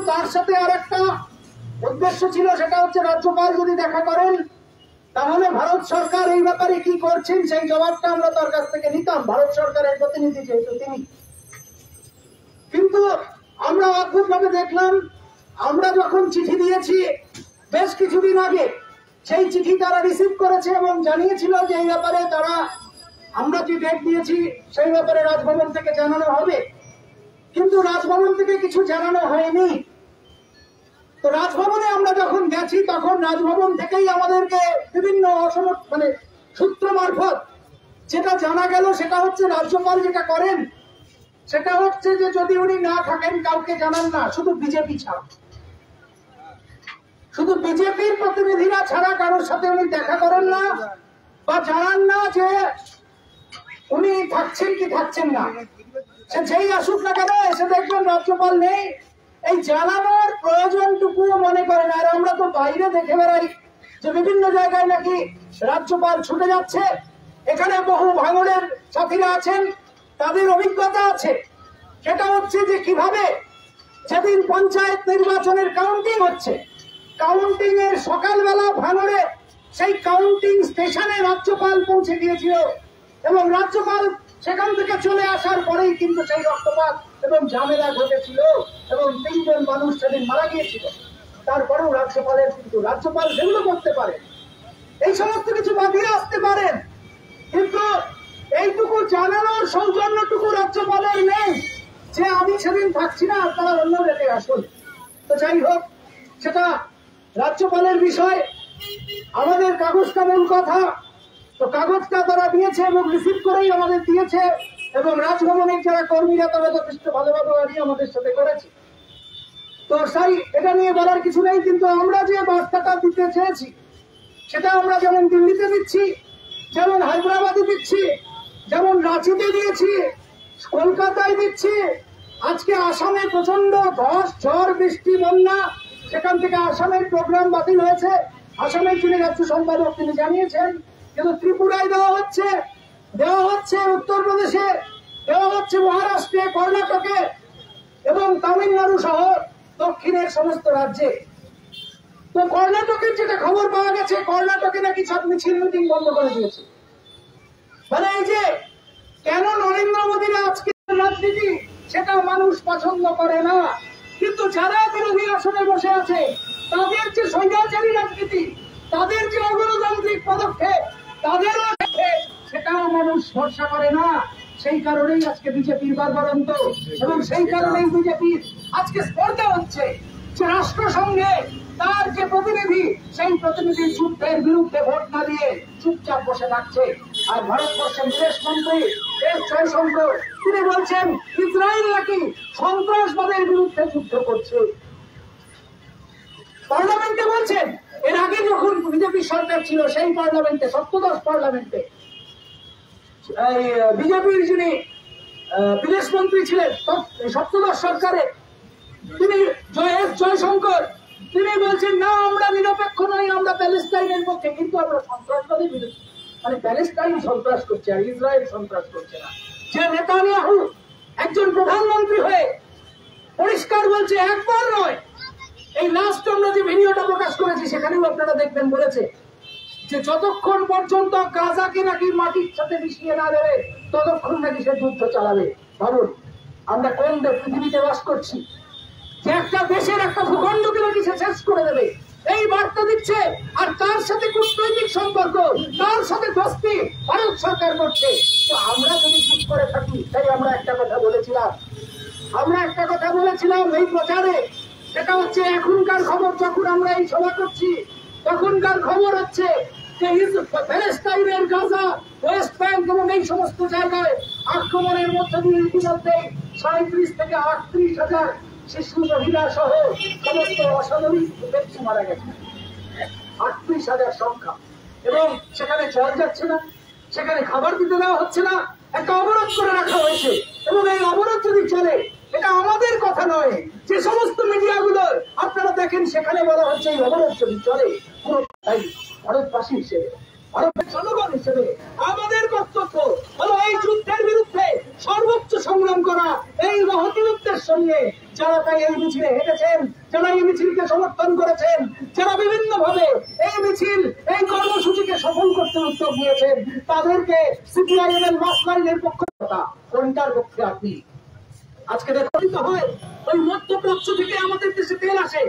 তার সাথে আর একটা উদ্দেশ্য ছিল, সেটা হচ্ছে রাজ্যপাল যদি দেখা করেন তাহলে ভারত সরকার এই ব্যাপারে কি করছেন সেই জবাবটা আমরা তার কাছ থেকে নিতাম, ভারত সরকারের প্রতিনিধি যেহেতু তিনি। কিন্তু আমরা অদ্ভুত ভাবে দেখলাম, আমরা যখন চিঠি দিয়েছি বেশ কিছুদিন আগে, সেই চিঠি তারা রিসিভ করেছে এবং জানিয়েছিল যে এই ব্যাপারে তারা, আমরা যে ডেট দিয়েছি সেই ব্যাপারে রাজভবন থেকে জানানো হবে, কিন্তু রাজভবন থেকে কিছু জানানো হয়নি। তো রাজভবনে আমরা যখন গেছি তখন রাজভবন থেকেই আমাদেরকে বিভিন্ন সূত্র মারফত যেটা জানা গেল সেটা হচ্ছে রাজ্যপাল যেটা করেন সেটা হচ্ছে যে যদি উনি না থাকেন কাউকে জানান না, শুধু বিজেপি ছাড়া, শুধু বিজেপির প্রতিনিধিরা ছাড়া কারোর সাথে উনি দেখা করেন না বা জানান না যে উনি থাকছেন কি থাকছেন না। সে যেই আসুক না কেন এসে দেখবেন রাজ্যপাল নেই, এই জানানোর প্রয়োজনটুকুও মনে করেন। আর আমরা তো বাইরে দেখে বেড়াই যে বিভিন্ন জায়গায় নাকি রাজ্যপাল ছুটে যাচ্ছে, এখানে বহু ভাঙড়ের সাথীরা আছেন, তাদের অভিজ্ঞতা আছে। সেটা হচ্ছে যে কিভাবে যেদিন পঞ্চায়েত নির্বাচনের কাউন্টিং হচ্ছে, কাউন্টিং এর সকালবেলা ভাঙড়ে সেই কাউন্টিং স্টেশনে রাজ্যপাল পৌঁছে গিয়েছিল এবং রাজ্যপাল সেখান থেকে চলে আসার পরেই কিন্তু সেই রক্তপাত এবং ঝামেলা ঘটেছিল এবং 3 জন মানুষ সেদিন মারা গিয়েছিল। তারপরেও রাজ্যপাল সেগুলো করতে পারেন, এই সমস্ত কিছু বাঁধিয়ে আসতে পারেন, কিন্তু এইটুকু জানানোর সৌজন্যটুকু রাজ্যপালের নেই যে আমি সেদিন থাকছি না, আপনারা অন্য ডেটে আসুন। তো যাই হোক, সেটা রাজ্যপালের বিষয়। আমাদের কাগজটা মূল কথা, তো কাগজটা তারা দিয়েছে এবং রিসিভ করেই আমাদের দিয়েছে এবং রাজভবনের যারা কর্মীরা তারা যথেষ্ট ভালোভাবে আমাদের সাথে করেছে। তো তাই এটা নিয়ে বলার কিছু নেই, কিন্তু আমরা যে বার্তাটা দিতে চেয়েছি সেটা আমরা যেমন দিল্লিতে দিচ্ছি, যেমন হায়দ্রাবাদে দিচ্ছি, যেমন রাঁচিতে দিয়েছি, কলকাতায় দিচ্ছি, আজকে আসামে প্রচন্ড ধস, ঝড়, বৃষ্টি, বন্যা, সেখান থেকে আসামের প্রোগ্রাম বাতিল হয়েছে। আসামের যিনি রাজ্য সম্পাদক তিনি জানিয়েছেন, কিন্তু ত্রিপুরায় দেওয়া হচ্ছে উত্তরপ্রদেশে, দেওয়া হচ্ছে মহারাষ্ট্রে, কর্ণাটকে এবং তামিলনাড়ু সহ দক্ষিণের সমস্ত রাজ্যে। তো কর্ণাটকের যেটা খবর পাওয়া গেছে, কর্ণাটকে নাকি সব মিছিল মিটিং বন্ধ করে দিয়েছে। মানে এই যে কেন নরেন্দ্র মোদীরা আজকে রাজনীতি সেটা মানুষ পছন্দ করে না, কিন্তু যারা বিরোধী আসনে বসে আছে তাদের যে স্বৈরাচারী রাজনীতি, তাদের যে অগণতান্ত্রিক পদক্ষেপ, তাদেরও সেটাও মানুষ ভরসা করে না। সেই কারণেই আজকে বিজেপির বারবারন্ত এবং সেই কারণেই বিজেপির আজকে স্পর্ধা হচ্ছে যে রাষ্ট্রসংঘে তার যে প্রতিনিধি, সেই প্রতিনিধির যুদ্ধের বিরুদ্ধে ভোট না দিয়ে চুপচাপ বসে থাকছে। আর ভারতবর্ষের বিদেশ মন্ত্রী এস জয়শঙ্কর তিনি বলছেন ইসরায়েল নাকি সন্ত্রাসবাদের বিরুদ্ধে যুদ্ধ করছে, পার্লামেন্টে বলছেন। এর আগে যখন বিজেপি সরকার ছিল সেই পার্লামেন্টে, সপ্তদশ পার্লামেন্টে বিজেপির যিনি বিদেশ মন্ত্রী ছিলেন সপ্তদশ সরকারে, তিনি এস জয়শঙ্কর তিনি বলছেন না আমরা নিরপেক্ষ নই, আমরা প্যালেস্টাইনের পক্ষে, কিন্তু আমরা সন্ত্রাসবাদের বিরুদ্ধে। মানে প্যালেস্টাইন সন্ত্রাস করছে আর ইসরায়েল সন্ত্রাস করছে না। যে নেতানিয়াহু একজন প্রধানমন্ত্রী হয়ে পরিষ্কার বলছে, একবার নয়, এই লাস্ট আমরা যে ভিডিওটা প্রকাশ করেছি সেখানেও আপনারা দেখবেন বলেছে যে যতক্ষণ পর্যন্ত গাজাকে নাকি মাটির সাথে মিশিয়ে না দেবে ততক্ষণ নাকি সে যুদ্ধ চালাবে। ভাবুন আমরা কোন পৃথিবীতে বাস করছি যে একটা দেশের একটা ভূখণ্ডকে নাকি সে শেষ করে দেবে, এই বার্তা দিচ্ছে। আর তার সাথে কূটনৈতিক সম্পর্ক, তার সাথে দোস্তি ভারত সরকার করছে। তো আমরা যদি চুপ করে থাকি, তাই আমরা একটা কথা বলেছিলাম এই প্রচারে, সেটা হচ্ছে এখনকার খবর। যখন আমরা এই সভা করছি তখনকার খবর হচ্ছে যে প্যালেস্টাইনের গাজা, ওয়েস্ট ব্যাংক এবং এই সমস্ত জায়গায় আক্রমণের মধ্যে দিয়ে ইতিমধ্যে 37 থেকে 38,000 শিশু, মহিলা সহ সমস্ত অসামরিক ব্যক্তি মারা গেছে। 38,000 সংখ্যা, এবং সেখানে জল যাচ্ছে না, সেখানে খাবার দিতে দেওয়া হচ্ছে না, একটা অবরোধ করে রাখা হয়েছে। এবং এই অবরোধ যদি চলে, এটা আমাদের কথা নয়, যে সমস্ত মিডিয়াগুলোর আপনারা দেখেন সেখানে বলা হচ্ছে এই অবরোধ যদি চলে, পুরো ভারতবাসী হিসেবে, ভারতের জনগণ হিসেবে আমাদের কর্তব্য হলো এই যুদ্ধের বিরুদ্ধে সর্বোচ্চ সংগ্রাম করা, এই মহতি উদ্দেশ্য নিয়ে যারা তাই এই মিছিলে হেঁটেছেন, যারা এই মিছিলকে সমর্থন করেছেন, যারা বিভিন্ন ভাবে এই মিছিল, এই কর্মসূচিকে সফল করতে উদ্যোগ নিয়েছেন, তাদেরকে সিপিআইএম এর মাসলাইনের পক্ষ কোনটার পক্ষে আপনি? আজকে দেখতে হয় ওই মধ্যপ্রাচ্য থেকে আমাদের দেশে তেল আসে,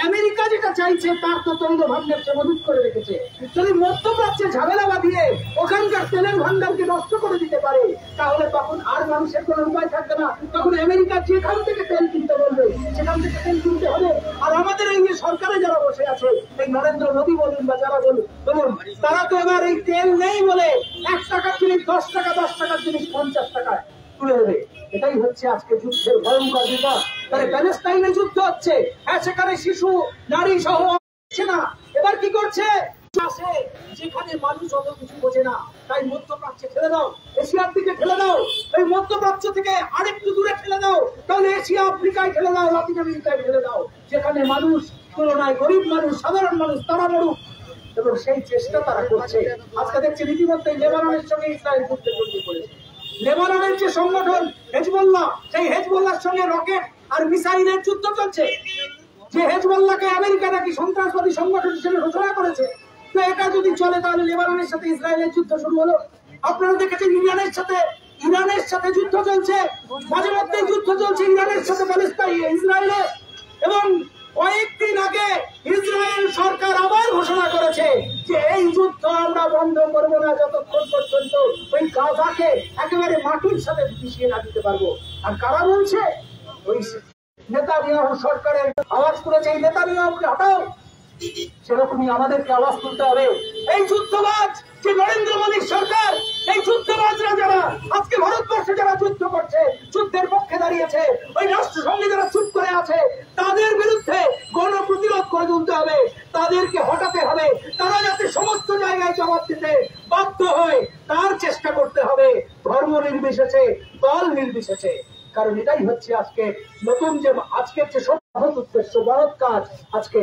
আমেরিকা যেটা চাইছে তার তো তৈল ভান্ডারকে মজুত করে রেখেছে। যদি মধ্যপ্রাচ্যে ঝামেলা বাঁধিয়ে ওখানকার তেলের ভান্ডারকে নষ্ট করে দিতে পারে, তাহলে তখন আর মানুষের কোনো উপায় থাকবে না। তখন আমেরিকা যেখান থেকে তেল কিনতে বলবে সেখান থেকে তেল কিনতে হবে। আর আমাদের এই যে সরকারে যারা বসে আছে, এই নরেন্দ্র মোদী বলুন বা যারা বলুন, তারা তো এবার এই তেল নেই বলে 1 টাকার জিনিস 10 টাকা, 10 টাকার জিনিস 50 টাকায় তুলে দেবে। এটাই হচ্ছে আজকে যুদ্ধের ভয়ঙ্কর বিষয়। তাহলে প্যালেস্টাইনে যুদ্ধ হচ্ছে, হ্যাঁ সেখানে শিশু নারী সহ হচ্ছে না। এবার কি করছে? যেখানে মানুষ অত কিছু বোঝে না, তাই মধ্যপ্রাচ্যে ঠেলে দাও, এশিয়ার দিকে ঠেলে দাও, ওই মধ্যপ্রাচ্য থেকে আরেকটু দূরে ঠেলে দাও, তাহলে এশিয়া আফ্রিকায় ঠেলে দাও, লাতিন আমেরিকায় ঠেলে দাও, যেখানে মানুষ তুলনায় গরিব মানুষ, সাধারণ মানুষ তারা মরুক। এবং সেই চেষ্টা তারা করছে। আজকে দেখছি রীতিমতো লেবাননের সঙ্গে ইসরায়েল যুদ্ধে জড়িয়ে পড়েছে। লেবাননের যে সংগঠন হেজবুল্লাহ, সেই হেজবুল্লাহর সঙ্গে রকেট আর মিসাইলের যুদ্ধ চলছে। যে হেজবুল্লাহকে আমেরিকা নাকি সন্ত্রাসবাদী সংগঠন হিসেবে ঘোষণা করেছে, তো এটা যদি চলে তাহলে লেবাননের সাথে ইসরায়েলের যুদ্ধ শুরু হলো। আপনারা দেখেছেন ইরানের সাথে যুদ্ধ চলছে, মাঝে মধ্যে যুদ্ধ চলছে ইরানের সাথে ইসরায়েলের। এবং কয়েকদিন আগে ইসরায়েল সরকার আবার ঘোষণা করেছে যে এই যুদ্ধ আমরা বন্ধ করবো না যতক্ষণ পর্যন্ত ওই গাজাকে একেবারে মাটির সাথে মিশিয়ে না দিতে পারবো। আর কারা বলছে? ওই নেতানিয়াহু সরকারের আওয়াজ তুলেছে, এই নেতানিয়াহুকে হটাও। সেরকমই আমাদেরকে আওয়াজ তুলতে হবে। এই যুদ্ধবাজ যে নরেন্দ্র মোদীর সরকার, এই যুদ্ধবাজরা যারা আজকে ভারতবর্ষে যারা যুদ্ধ করছে, যুদ্ধের পক্ষে দাঁড়িয়েছে, ওই রাষ্ট্রসঙ্গে যারা চুপ করে আছে, তাদের বিরুদ্ধে গণপ্রতিরোধ করে তুলতে হবে, তাদেরকে হটাতে হবে। তারা যাতে সমস্ত জায়গায় জবাব দিতে বাধ্য হয় তার চেষ্টা করতে হবে, ধর্ম নির্বিশেষে, দল নির্বিশেষে। কারণ এটাই হচ্ছে আজকে নতুন যে আজকের যে মহৎ উদ্দেশ্য, মহৎ কাজ। আজকে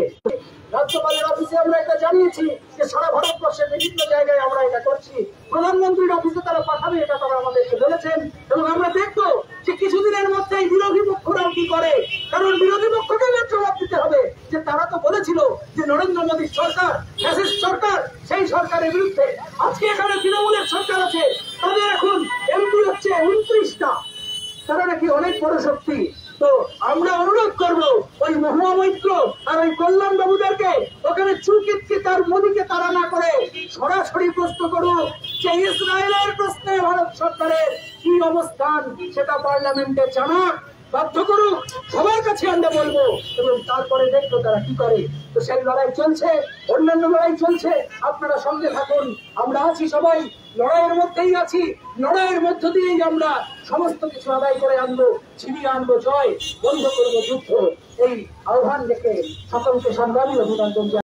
রাজ্যপালের অফিসে আমরা এটা জানিয়েছি যে সারা ভারতবর্ষের বিভিন্ন জায়গায় আমরা এটা করছি। প্রধানমন্ত্রীর অফিসে তারা পাঠাবে, এটা তারা আমাদেরকে বলেছেন। এবং আমরা দেখবো যে কিছুদিনের মধ্যেই বিরোধী পক্ষরাও কি করে, কারণ বিরোধী পক্ষকে জবাব দিতে হবে যে তারা তো বলেছিল যে নরেন্দ্র মোদীর সরকার ফ্যাসিস্ট সরকার, সেই সরকারের বিরুদ্ধে। আজকে এখানে তৃণমূলের সরকার আছে, তাদের এখন এমপি হচ্ছে 29টা, তারা নাকি অনেক বড় শক্তি। তো আমরা অনুরোধ করবো ওই মহুয়া মৈত্র আর ওই কল্যাণ বাবুদেরকে ওখানে চুকিতকে তার মোদীকে তারা না করে সরাসরি প্রশ্ন করুক যে ইসরায়েলের প্রশ্নে ভারত সরকারের কি অবস্থান, সেটা পার্লামেন্টে জানাক, বাধ্য করুক, সবার কাছে আমরা বলবো। এবং তারপরে দেখবো তারা কি করে। তো সেই লড়াই চলছে, অন্যান্য লড়াই চলছে, আপনারা সঙ্গে থাকুন। আমরা আছি, সবাই লড়াইয়ের মধ্যেই আছি। লড়াইয়ের মধ্য দিয়েই আমরা সমস্ত কিছু আদায় করে আনবো, ছিনিয়ে আনবো জয়, বন্ধ করবো যুদ্ধ। এই আহ্বান দেখে সকলকে সংগ্রামী অভিনন্দন জানাই।